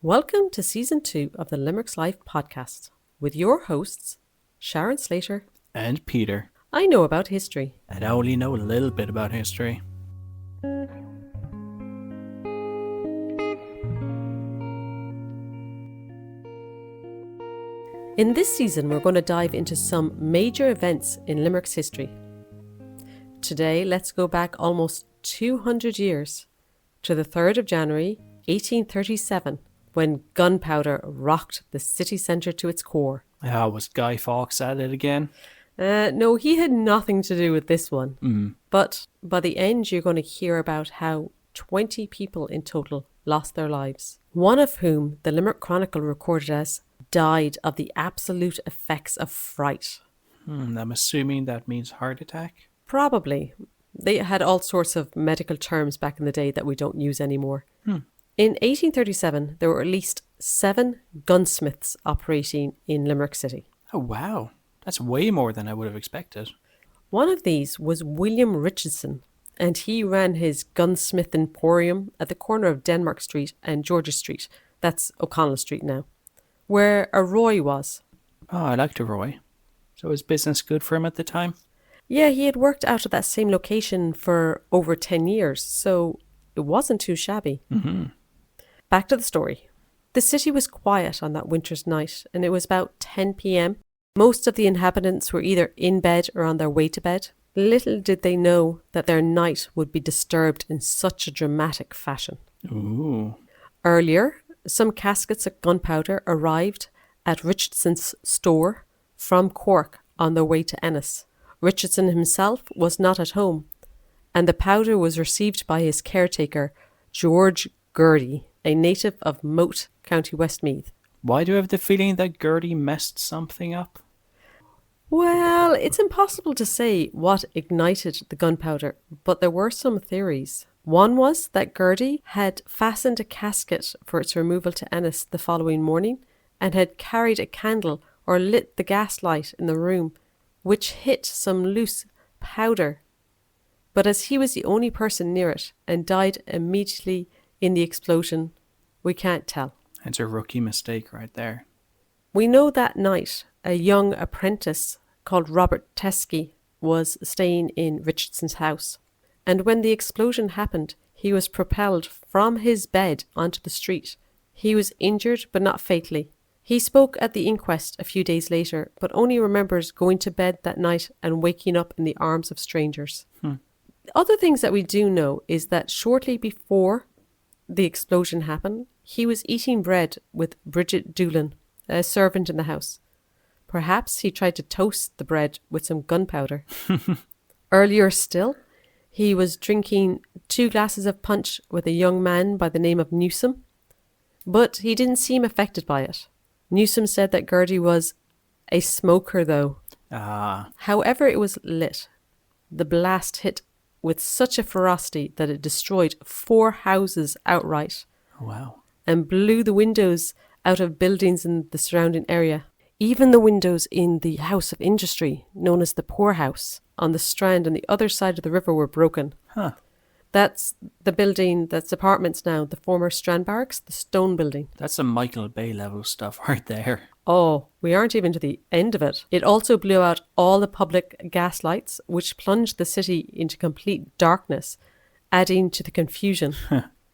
Welcome to Season 2 of the Limerick's Life podcast with your hosts, Sharon Slater And Peter. I know about history. And I only know a little bit about history. In this season, we're going to dive into some major events in Limerick's history. Today, let's go back almost 200 years to the 3rd of January, 1837, when gunpowder rocked the city centre to its core. Was Guy Fawkes at it again? No, he had nothing to do with this one. But by the end, you're going to hear about how 20 people in total lost their lives. One of whom the Limerick Chronicle recorded as died of the absolute effects of fright. I'm assuming that means heart attack? Probably. They had all sorts of medical terms back in the day that we don't use anymore. In 1837, there were at least 7 gunsmiths operating in Limerick City. Oh, wow. That's way more than I would have expected. One of these was William Richardson, and he ran his gunsmith emporium at the corner of Denmark Street and Georgia Street. That's O'Connell Street now, where a Roy was. Oh, I liked a Roy. So was business good for him at the time? Yeah, he had worked out at that same location for over 10 years, so it wasn't too shabby. Back to the story. The city was quiet on that winter's night, and it was about 10 p.m. Most of the inhabitants were either in bed or on their way to bed. Little did they know that their night would be disturbed in such a dramatic fashion. Ooh. Earlier, some caskets of gunpowder arrived at Richardson's store from Cork on their way to Ennis. Richardson himself was not at home, and the powder was received by his caretaker, George Gurdy, a native of Moat, County Westmeath. Why do I have the feeling that Gertie messed something up? Well, it's impossible to say what ignited the gunpowder, but there were some theories. One was that Gurdy had fastened a casket for its removal to Ennis the following morning and had carried a candle or lit the gas light in the room, which hit some loose powder. But as he was the only person near it and died immediately in the explosion, we can't tell. It's a rookie mistake right there. We know that night a young apprentice called Robert Teskey was staying in Richardson's house. And when the explosion happened, he was propelled from his bed onto the street. He was injured, but not fatally. He spoke at the inquest a few days later, but only remembers going to bed that night and waking up in the arms of strangers. Other things that we do know is that shortly before the explosion happened, he was eating bread with Bridget Doolan, a servant in the house. Perhaps he tried to toast the bread with some gunpowder. Earlier still, he was drinking 2 glasses of punch with a young man by the name of Newsom, but he didn't seem affected by it. Newsom said that Gurdy was a smoker, though. However, it was lit. The blast hit with such a ferocity that it destroyed 4 houses outright. Wow. And blew the windows out of buildings in the surrounding area. Even the windows in the House of Industry, known as the Poorhouse, on the Strand on the other side of the river were broken. That's the building that's apartments now, the former Strand Barracks, the stone building. That's some Michael Bay level stuff right there. Oh, we aren't even to the end of it. It also blew out all the public gas lights, which plunged the city into complete darkness, adding to the confusion.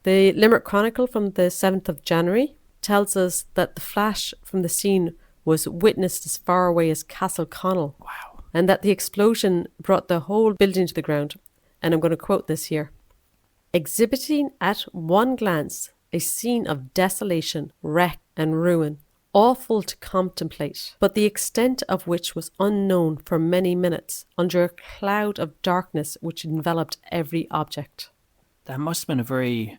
The Limerick Chronicle from the 7th of January tells us that the flash from the scene was witnessed as far away as Castle Connell. Wow. And that the explosion brought the whole building to the ground. And I'm going to quote this here. Exhibiting at one glance a scene of desolation, wreck and ruin, awful to contemplate, but the extent of which was unknown for many minutes under a cloud of darkness which enveloped every object. That must have been a very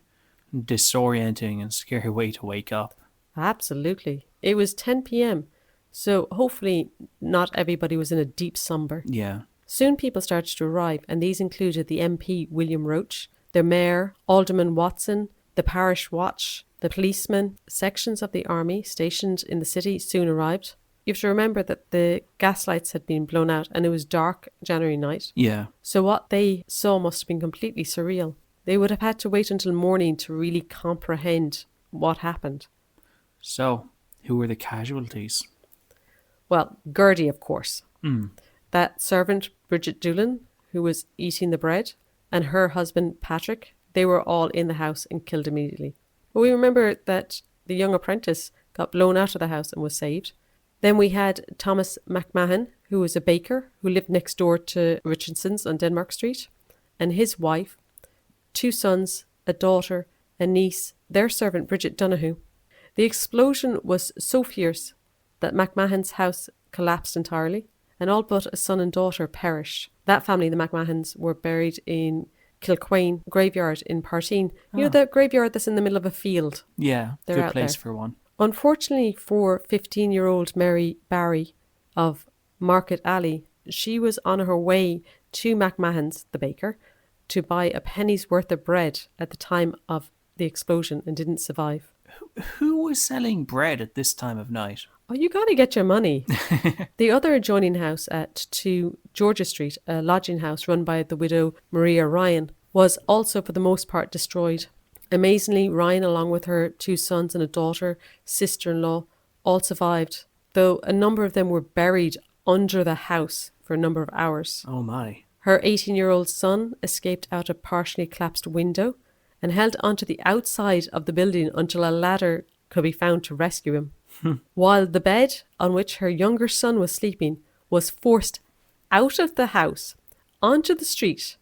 disorienting and scary way to wake up. Absolutely. It was 10 p.m, so hopefully not everybody was in a deep slumber. Yeah. Soon people started to arrive, and these included the MP William Roach, the Mayor Alderman Watson, the Parish Watch, the policemen. Sections of the army stationed in the city soon arrived. You have to remember that the gas lights had been blown out and it was dark January night. Yeah. So what they saw must have been completely surreal. They would have had to wait until morning to really comprehend what happened. So, who were the casualties? Well, Gertie, of course. Hmm. That servant, Bridget Doolan, who was eating the bread, and her husband, Patrick, they were all in the house and killed immediately. But we remember that the young apprentice got blown out of the house and was saved. Then we had Thomas McMahon, who was a baker who lived next door to Richardson's on Denmark Street, and his wife, 2 sons, a daughter, a niece, their servant Bridget Donahue. The explosion was so fierce that McMahon's house collapsed entirely, and all but a son and daughter perished. That family, the McMahons, were buried in Kilquane graveyard in Partine. You know, the graveyard that's in the middle of a field. Yeah, They're good out place there. for one. Unfortunately for 15-year-old Mary Barry of Market Alley, she was on her way to McMahon's, the baker, to buy a penny's worth of bread at the time of the explosion and didn't survive. Who was selling bread at this time of night? Oh, you got to get your money. The other adjoining house at 2 Georgia Street, a lodging house run by the widow Maria Ryan, was also for the most part destroyed. Amazingly, Ryan, along with her 2 sons and a daughter, sister-in-law, all survived, though a number of them were buried under the house for a number of hours. Oh my. Her 18-year-old son escaped out a partially collapsed window and held onto the outside of the building until a ladder could be found to rescue him. While the bed on which her younger son was sleeping was forced out of the house onto the street,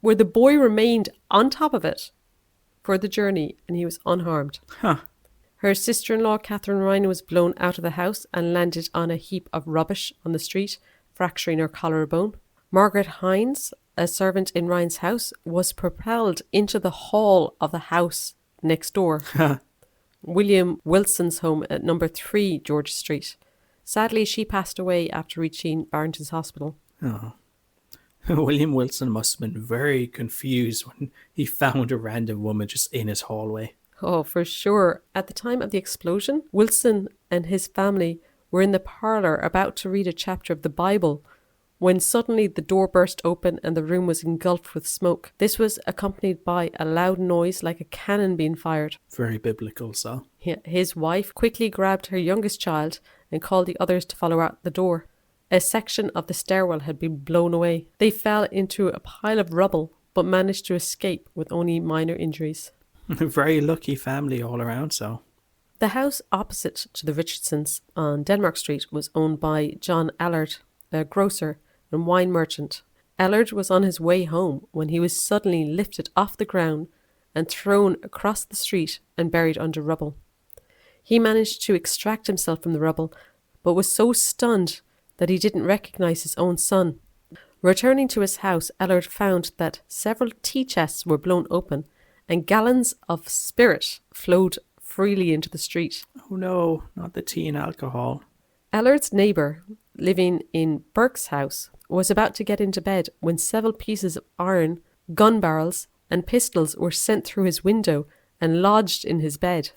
where the boy remained on top of it for the journey, and he was unharmed. Huh. Her sister-in-law, Catherine Ryan, was blown out of the house and landed on a heap of rubbish on the street, fracturing her collarbone. Margaret Hines, a servant in Ryan's house, was propelled into the hall of the house next door. William Wilson's home at number 3 George Street. Sadly, she passed away after reaching Barrington's Hospital. Oh. William Wilson must have been very confused when he found a random woman just in his hallway. Oh, for sure. At the time of the explosion, Wilson and his family were in the parlour about to read a chapter of the Bible when suddenly the door burst open and the room was engulfed with smoke. This was accompanied by a loud noise like a cannon being fired. Very biblical, so. His wife quickly grabbed her youngest child and called the others to follow out the door. A section of the stairwell had been blown away. They fell into a pile of rubble but managed to escape with only minor injuries. A very lucky family all around, so. The house opposite to the Richardsons on Denmark Street was owned by John Allard, a grocer and wine merchant. Allard was on his way home when he was suddenly lifted off the ground and thrown across the street and buried under rubble. He managed to extract himself from the rubble, but was so stunned that he didn't recognize his own son. Returning to his house, Allard found that several tea chests were blown open and gallons of spirit flowed freely into the street. Oh no, not the tea and alcohol. Allard's neighbour, living in Burke's house, was about to get into bed when several pieces of iron, gun barrels and pistols were sent through his window and lodged in his bed.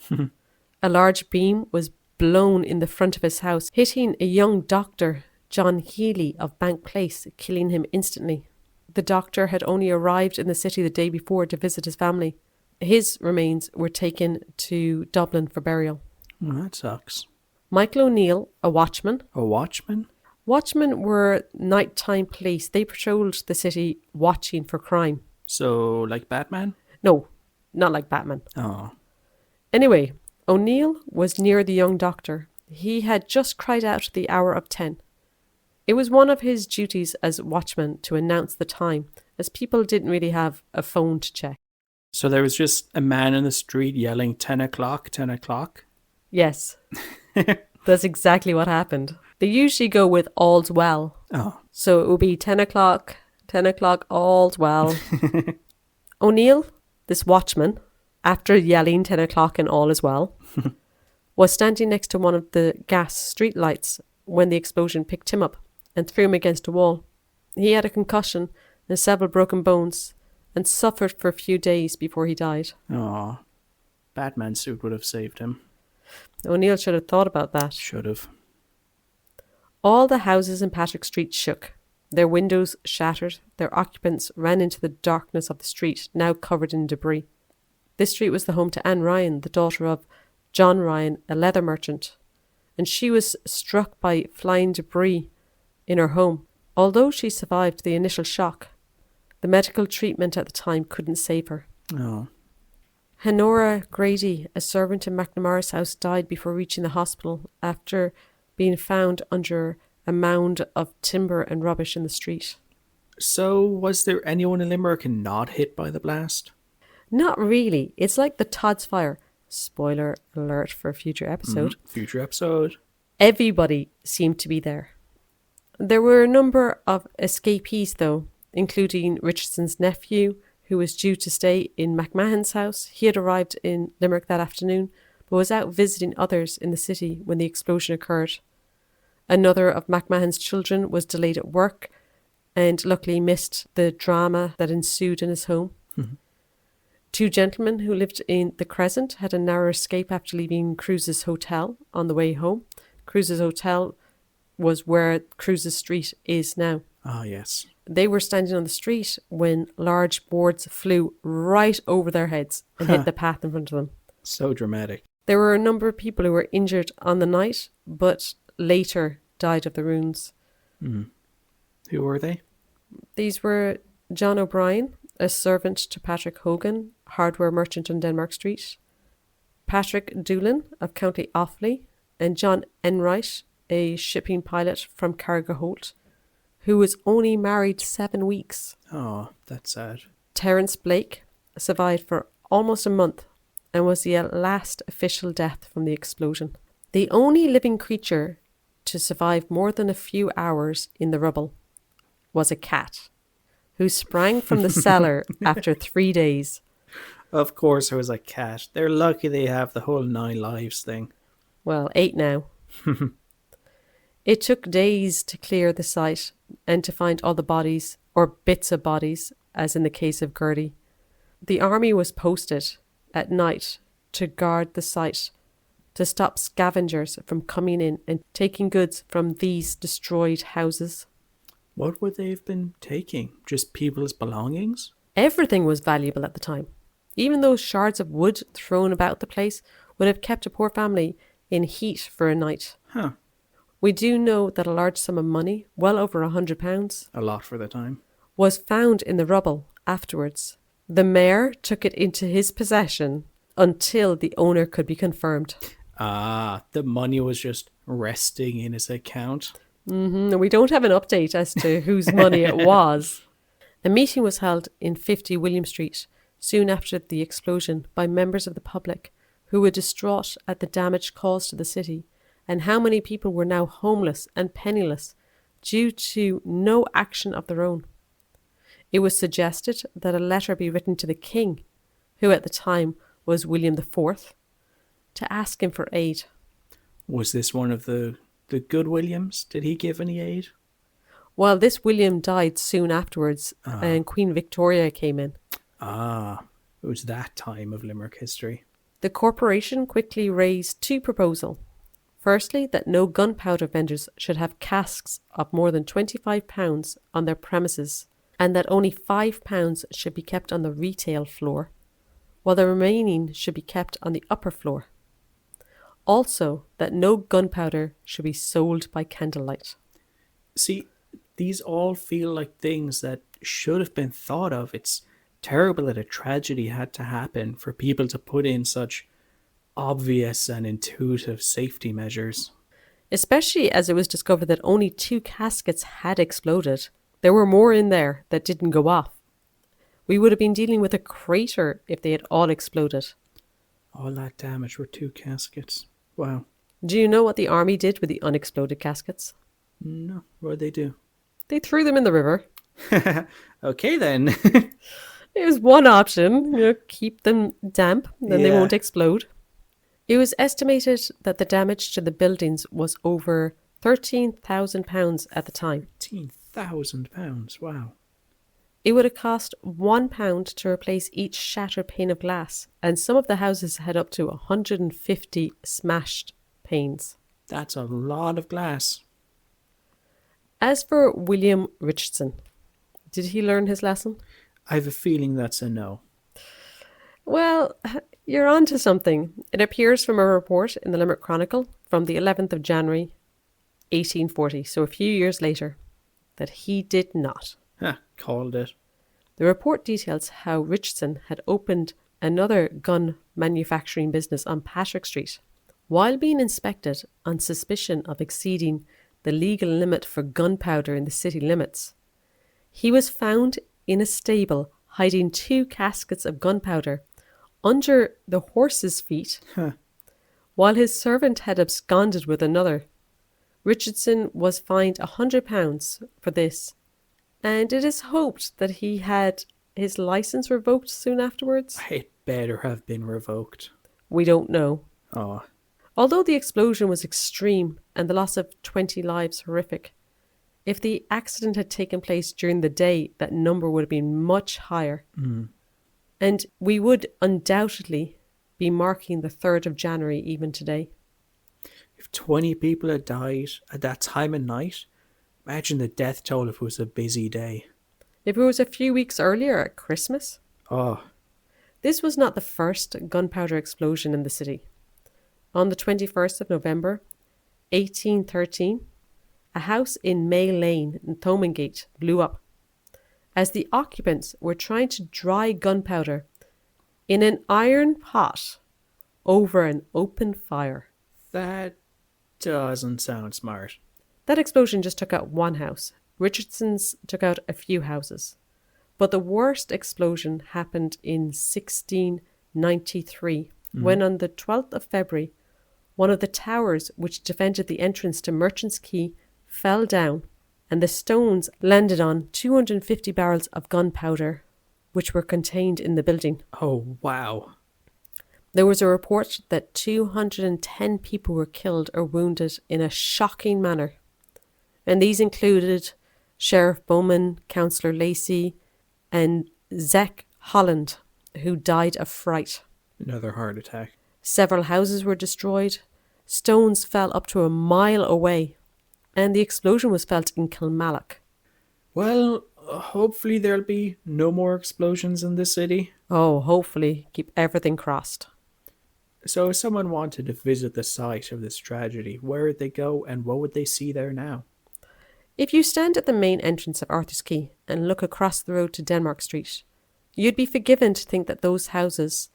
A large beam was blown in the front of his house, hitting a young doctor, John Healy of Bank Place, killing him instantly. The doctor had only arrived in the city the day before to visit his family. His remains were taken to Dublin for burial. Oh, that sucks. Michael O'Neill, a watchman. A watchman? Watchmen were nighttime police. They patrolled the city watching for crime. So, like Batman? No, not like Batman. Oh. Anyway, O'Neill was near the young doctor. He had just cried out the hour of 10. It was one of his duties as watchman to announce the time, as people didn't really have a phone to check. So there was just a man in the street yelling 10 o'clock, 10 o'clock? Yes, that's exactly what happened. They usually go with all's well. Oh. So it would be 10 o'clock, all's well. O'Neill, this watchman, after yelling 10 o'clock and all is well, was standing next to one of the gas street lights when the explosion picked him up and threw him against a wall. He had a concussion and several broken bones and suffered for a few days before he died. Oh. Batman's suit would have saved him. O'Neill should have thought about that. Should have. All the houses in Patrick Street shook. Their windows shattered. Their occupants ran into the darkness of the street, now covered in debris. This street was the home to Anne Ryan, the daughter of John Ryan, a leather merchant, and she was struck by flying debris in her home. Although she survived the initial shock, the medical treatment at the time couldn't save her. Oh. Honora Grady, a servant in McNamara's house, died before reaching the hospital after being found under a mound of timber and rubbish in the street. So, was there anyone in Limerick not hit by the blast? Not really. It's like the Todd's fire. Spoiler alert for a future episode. Future episode. Everybody seemed to be there. There were a number of escapees, though, including Richardson's nephew, who was due to stay in McMahon's house. He had arrived in Limerick that afternoon, but was out visiting others in the city when the explosion occurred. Another of McMahon's children was delayed at work and luckily missed the drama that ensued in his home. Two gentlemen who lived in the Crescent had a narrow escape after leaving Cruz's hotel on the way home. Cruz's hotel was where Cruz's street is now. Ah, yes. They were standing on the street when large boards flew right over their heads and hit the path in front of them. So dramatic. There were a number of people who were injured on the night, but later died of the wounds. Who were they? These were John O'Brien, a servant to Patrick Hogan, hardware merchant on Denmark Street, Patrick Doolan of County Offaly, and John Enright, a shipping pilot from Carrigaholt, who was only married 7 weeks. Oh, that's sad. Terence Blake survived for almost a month and was the last official death from the explosion. The only living creature to survive more than a few hours in the rubble was a cat, who sprang from the cellar after 3 days. Of course it was a cat. They're lucky they have the whole 9 lives thing. Well, 8 now. It took days to clear the site and to find all the bodies, or bits of bodies, as in the case of Gertie. The army was posted at night to guard the site, to stop scavengers from coming in and taking goods from these destroyed houses. What would they have been taking? Just people's belongings? Everything was valuable at the time. Even those shards of wood thrown about the place would have kept a poor family in heat for a night. Huh. We do know that a large sum of money, well over £100, A lot for the time. was found in the rubble afterwards. The mayor took it into his possession until the owner could be confirmed. Ah, the money was just resting in his account. And we don't have an update as to whose money it was. A meeting was held in 50 William Street soon after the explosion by members of the public who were distraught at the damage caused to the city and how many people were now homeless and penniless due to no action of their own. It was suggested that a letter be written to the king, who at the time was William IV, to ask him for aid. Was this one of the good Williams? Did he give any aid? Well, this William died soon afterwards and Queen Victoria came in. Ah, it was that time of Limerick history. The corporation quickly raised 2 proposals. Firstly, that no gunpowder vendors should have casks of more than £25 on their premises, and that only £5 should be kept on the retail floor, while the remaining should be kept on the upper floor. Also, that no gunpowder should be sold by candlelight. See, these all feel like things that should have been thought of. It's terrible that a tragedy had to happen for people to put in such obvious and intuitive safety measures. Especially as it was discovered that only 2 caskets had exploded. There were more in there that didn't go off. We would have been dealing with a crater if they had all exploded. All that damage were 2 caskets. Wow. Do you know what the army did with the unexploded caskets? No, what'd they do? They threw them in the river. Okay then. It was one option, keep them damp, then they Yeah. won't explode. It was estimated that the damage to the buildings was over £13,000 at the time. £13,000. Wow. It would have cost £1 to replace each shattered pane of glass, and some of the houses had up to 150 smashed panes. That's a lot of glass. As for William Richardson, did he learn his lesson? I have a feeling that's a no. Well, You're on to something. It appears from a report in the Limerick Chronicle from the 11th of January, 1840, so a few years later, that he did not. Called it. The report details how Richardson had opened another gun manufacturing business on Patrick Street. While being inspected on suspicion of exceeding the legal limit for gunpowder in the city limits, he was found in a stable hiding 2 caskets of gunpowder under the horse's feet, while his servant had absconded with another. Richardson was fined £100 for this, and it is hoped that he had his licence revoked soon afterwards. It better have been revoked. We don't know. Oh, Although the explosion was extreme and the loss of 20 lives horrific, if the accident had taken place during the day, that number would have been much higher. And we would undoubtedly be marking the 3rd of January even today. if 20 people had died at that time of night, imagine the death toll if it was a busy day. If it was a few weeks earlier at Christmas. Oh, This was not the first gunpowder explosion in the city. On the 21st of November, 1813, a house in May Lane in Thomingate blew up as the occupants were trying to dry gunpowder in an iron pot over an open fire. that doesn't sound smart. That explosion just took out one house. Richardson's took out a few houses. But the worst explosion happened in 1693, when on the 12th of February, one of the towers which defended the entrance to Merchant's Quay fell down, and the stones landed on 250 barrels of gunpowder, which were contained in the building. Oh, wow. There was a report that 210 people were killed or wounded in a shocking manner, and these included Sheriff Bowman, Councillor Lacey, and Zech Holland, who died of fright. Another heart attack. Several houses were destroyed, stones fell up to a mile away, and the explosion was felt in Kilmallock. Well, hopefully there'll be no more explosions in the city. Oh, hopefully, keep everything crossed. So if someone wanted to visit the site of this tragedy, where would they go and what would they see there now? If you stand at the main entrance of Arthur's Quay and look across the road to Denmark Street, you'd be forgiven to think that those houses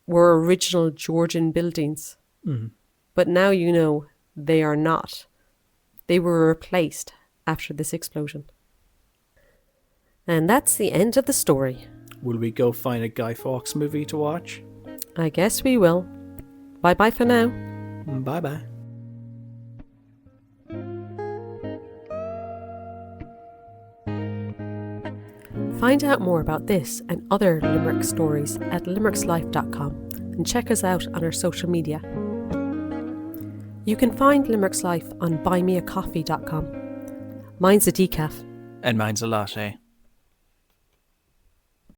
were original Georgian buildings. But now you know they are not. They were replaced after this explosion. And that's the end of the story. Will we go find a Guy Fawkes movie to watch? I guess we will. Bye-bye for now. Bye-bye. Find out more about this and other Limerick stories at limerickslife.com and check us out on our social media. You can find Limerick's Life on buymeacoffee.com. Mine's a decaf. And mine's a latte.